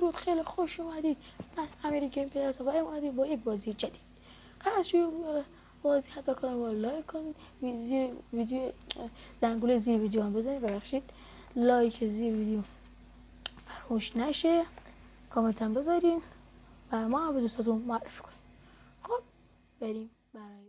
درود، خیلی خوش اومدید. من امیر گیم پلیس و اومدیم با یک بازی جدید. قبل از شروع بازی حتما کانال رو لایک کنید، زیر ویدیو زنگوله زیر ویدیو هم بزنید، ببخشید لایک زیر ویدیو فراموش نشه، کامنت هم بذارین و ما هم به دوستاتون معرفی کنیم. خب بریم برای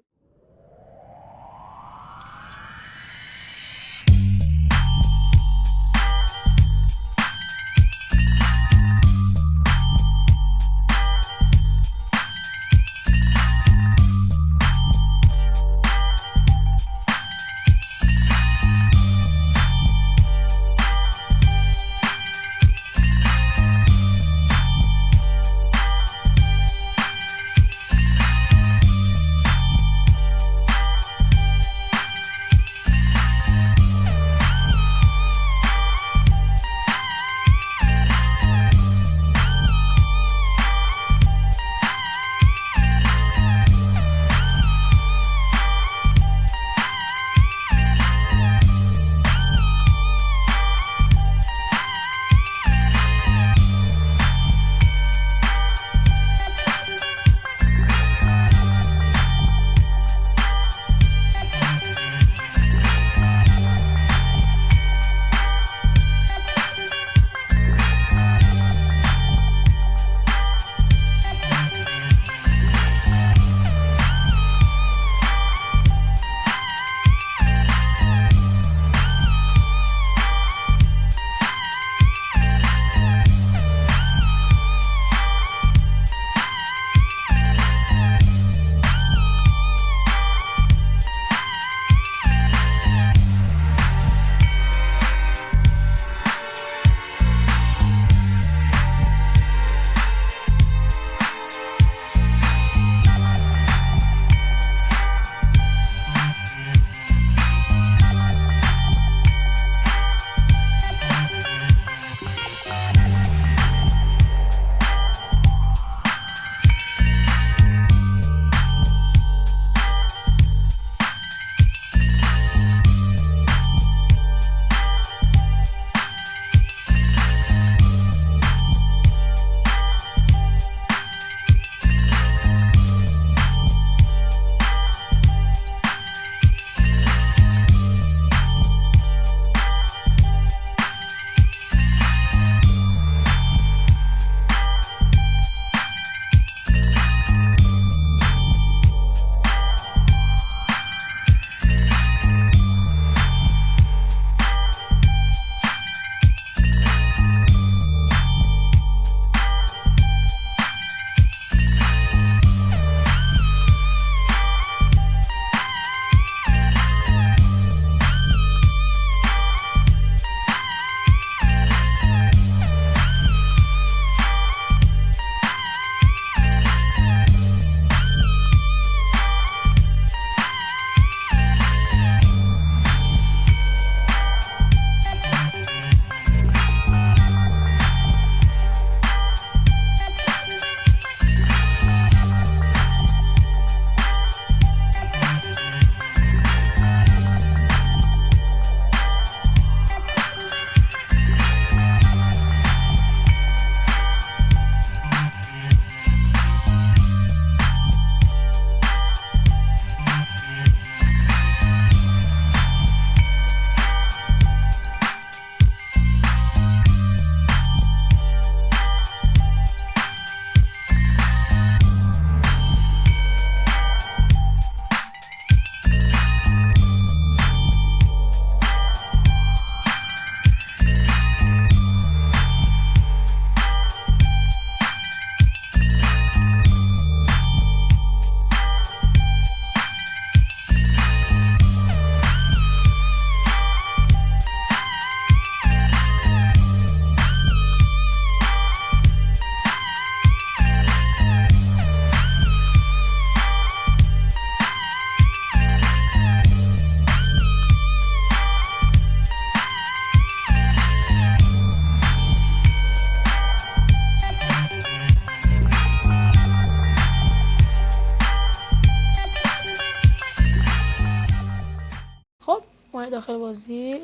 داخل بازی.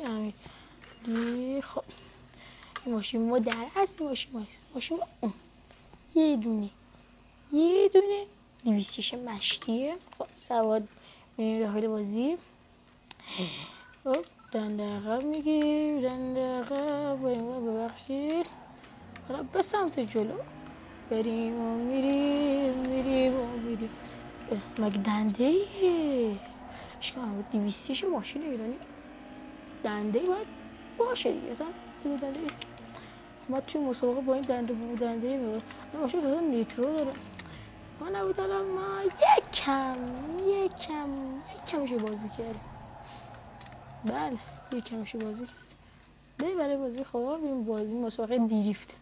خب ماشین ما در اصل ماشین ما یه دونه 206 مشتیه. خب سواد میریم داخل بازی. خب دنده عقب میگیریم، دنده عقب بریم. ببخشید حالا به سمت جلو بریم و میریم. مگه دنده ایه اشکال 206 ماشین ایرانی دنده باید باشه دیگه. اصلا دنده ما توی مسابقه با این دنده میبود. ماشین داده نیترو داره. ما نبود الان ما یکمشو بازی کردیم. بله یکمشو بازی کردیم. برای بازی خواب این بازی مسابقه دریفت.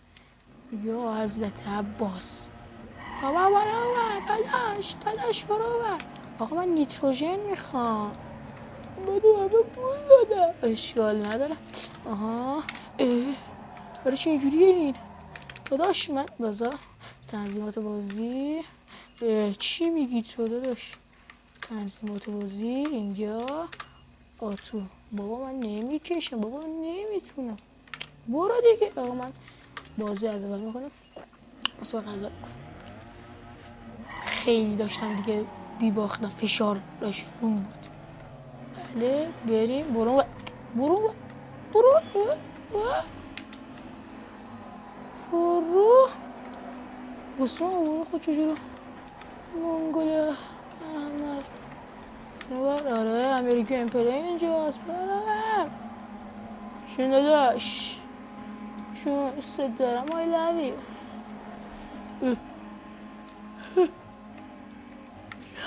یا حضرت عباس بابا برو داداش برو. آقا من نیتروژن میخوام. بدو همه پول دادم. اشکال ندارم. آها برای چه اینجوریه این داداش؟ من بذار تنظیمات بازی. چی میگی تو داداش؟ تنظیمات بازی اینجا آتو. بابا من نمیکشم، بابا من نمیتونم. برو دیگه. آقا من بازی از اول میکنم. اصلا غذا خیلی داشتم دیگه بیباختم، فشار داشت روم بود. بله بریم. برو برو خود چجورو منگوله احمد نبر. آره امریکا امپره اینجاست. برم شون داداش شون دوست دارم. I love you.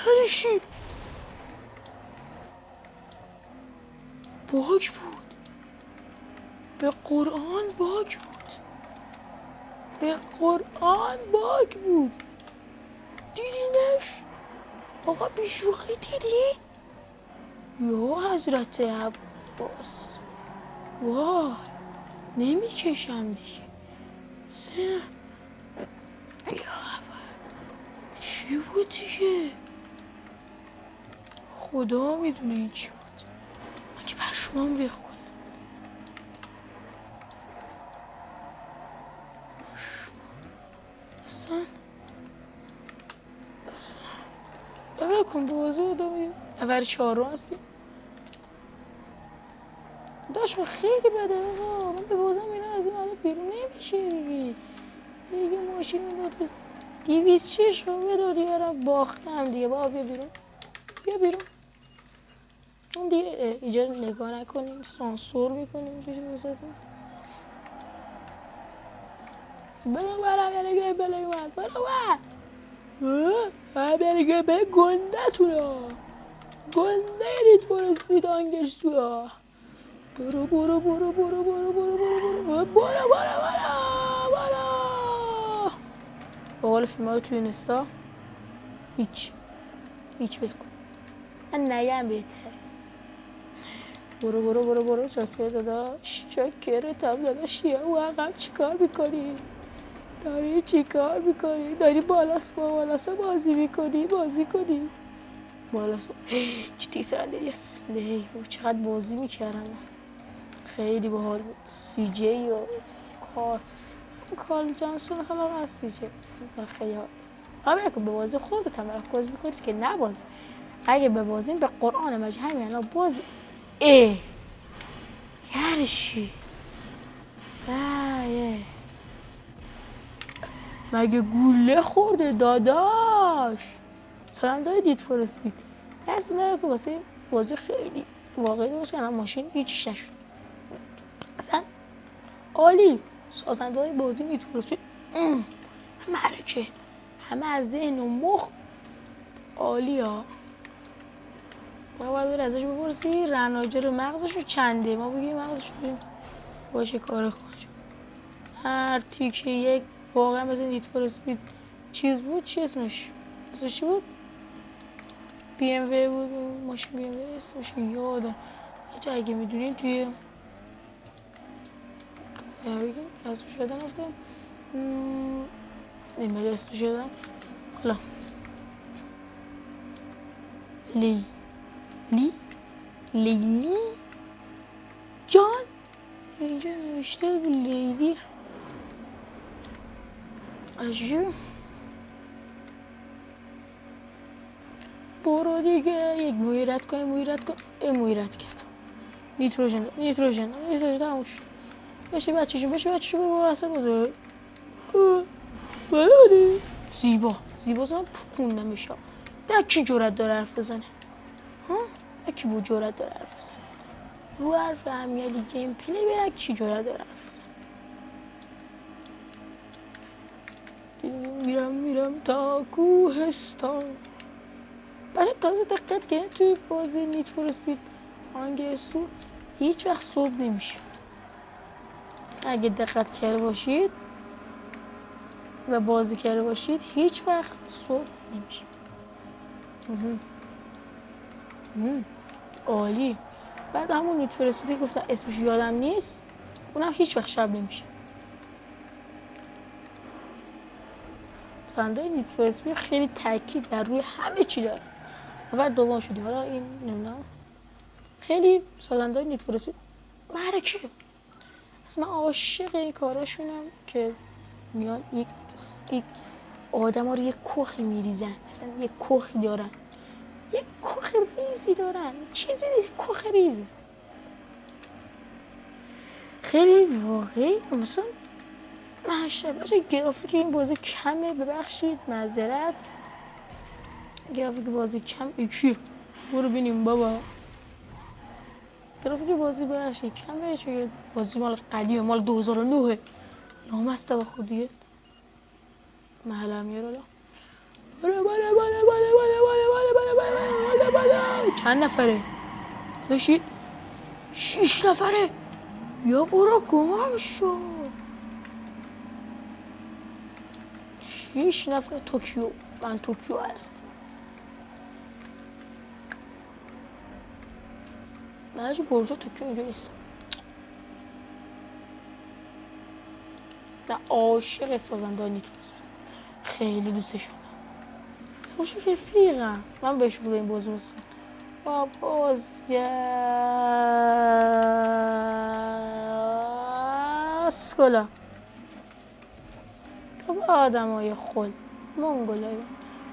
یعنی چی؟ باگ بود. به قرآن باگ بود. دیدینش؟ آقا بیشوخی دیدی؟ یا حضرت عباس وای نمیکشم دیگه. چی بود دیگه؟ خدا میدونه این چی بود. من که پشمام ریخت کنم. اصلا ببین کن بازی ادامه اول 4 هستیم. داشت خیلی بده آقا. من به بازم اینا از این حالا بیرون نمیشه دیگه ماشین داده 206 رو بداد باختم دیگه. بابا بیا بیرون. اون دیگه اینجا نگاه نکنین، سانسور میکنیم چیزی بزدیم. برو برای گنده تونا گنده نیت فور اسپید آنگش تونا. برو به قول فیلم های توی اینستا هیچ بکن من نگم بهتره. برو چاکر داداش چاکرتم داداش. او عقب چیکار میکنی؟ داری بالاسا بازی کنی بالاسا چی صندلی هست. چقدر بازی میکردم خیلی باحال بود. سی جی و کارل جانسون خلاق هست سی جی خیلی حال. اگه به بازی خود تمرکز میکنید که نبازی. اگه به بازیم به قرآن مجید همین الان بازی یعنی چی؟ مگه گوله خورده داداش؟ سلام دید فور اسپید دست داره که واسه بازی خیلی واقعی باشه. الان ماشین هیچیش نشد. اصلا عالی. سازنده های بازی دید فور اسپید معرکه همه از ذهن و مخ عالی ها. ما باید ازش بپرسی رناجر مغزشو چنده. ما بگیم مغزشو باشه کار خودش. هر تیکه یک واقعا مثل نیت فور اسپید چیز بود. چی اسمش چی بود؟ بی ام وی بود. ماشین بی ام وی اسمش یادم. اگه میدونین توی بگیم اسمش یادم رفتم. ایمیل اسمش یادم. حالا لیلی جان اینجا نوشته لیلی عجیب. برو دیگه، یک موی رد کن، موی رد کن. این موی رد کرد. نیتروژن تموم شد. بشه بچه‌شون برو اصلا بوده. بله زیبا زمان پکونده میشه. نه کی جرأت داره حرف بزنه؟ ها؟ نه کی بود جرأت داره حرف بزنه؟ رو حرف امیالی گیم پلی بره کی جرأت داره حرف بزنه؟ میرم تا کوهستان. بچه تازه دقت که توی بازی نیت فور اسپید آنگستو هیچ وقت صبح نمیشه. اگه دقت کرده باشید و بازی کرده باشید هیچ وقت صبح نمیشه. عالی. بعد همون نیت فور اسپید گفتم اسمش یادم نیست، اونم هیچ وقت شب نمیشه. سازنده نیت فور اسپید خیلی تاکید بر روی همه چی داره. اول دوم شدی، حالا این نمیدونم خیلی سازنده نیت فور اسپید معرکه. اصلا من عاشق این کاراشونم که میان یک آدم ها رو یک کخی میریزن، اصلا یک کخی دارن، یک کخ ریزی دارن، چیزی کخ ریزی خیلی واقعی. مثلا باشه گرافیک این بازی کمه، ببخشید معذرت، گرافیک بازی کم یکی برو بینیم بابا. گرافیک بازی ببخشید کمه چون بازی مال قدیمه، مال 2009 نامسته به خودیه. محله میاره چند نفره؟ داشتید 6 نفره. یا برو گم شد. 6 نفر توکیو. من توکیو هست. من هجی برجا توکیو اینجا نیست. من عاشق سازنده نیت فور اسپید خیلی دوستشون باشه رفیقم. من بهش رو این بازی میستم با اسکولا تو آدم های خل منگولایی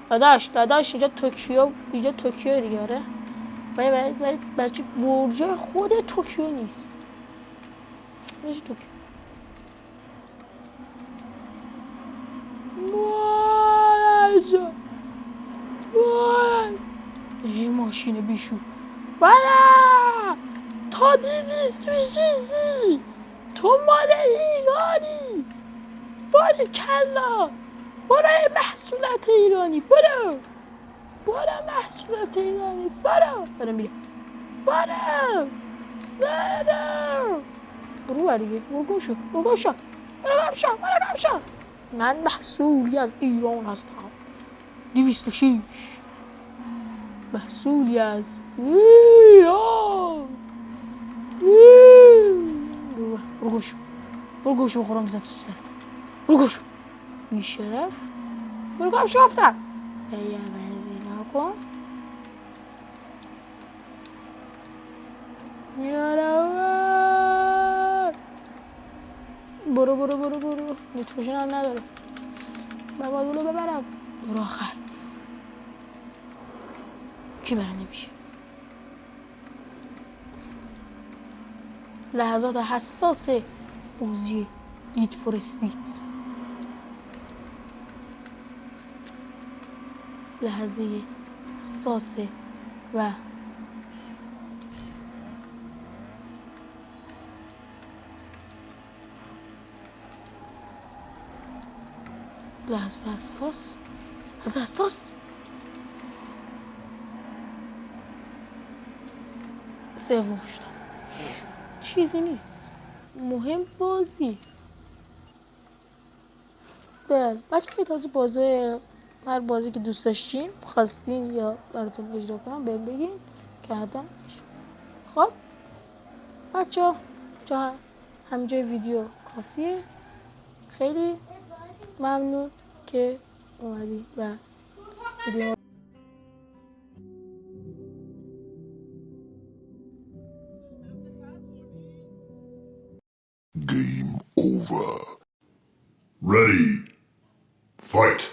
داداش اینجا توکیو دیگه. آره ولی بچه برجای خود توکیو نیست. بچه توکیو این ماشین بیشو بله تا 200 چیزی تو مال ایرانی. باری کلا برو محصولات ایرانی. برو محصولات ایرانی. برو میره. برو دیگه. برو گم شو. من محصولی از ایران هستم. 206 محصولی از ایران. برو گوش بخورم زد تو سرت. برو گوش بی شرف. برو گم شو گفتم. یه بنزین کن. میارم. برو نیتروژن هم نداره. من باید اونو ببرم. برو آخر کی برنده میشه؟ لحظات حساس بازی نیت فور اسپید. لحظه حساس و لحظه حساس سوم شدم. چیزی نیست مهم بازی. بله بچه که تازه بازی هر بازی که دوست داشتین خواستین یا براتون اجرا کنم بهم بگین که حتما. خب بچه ها همجای ویدیو کافیه. خیلی ممنون که اومدی و ویدیو over. Ready. Fight.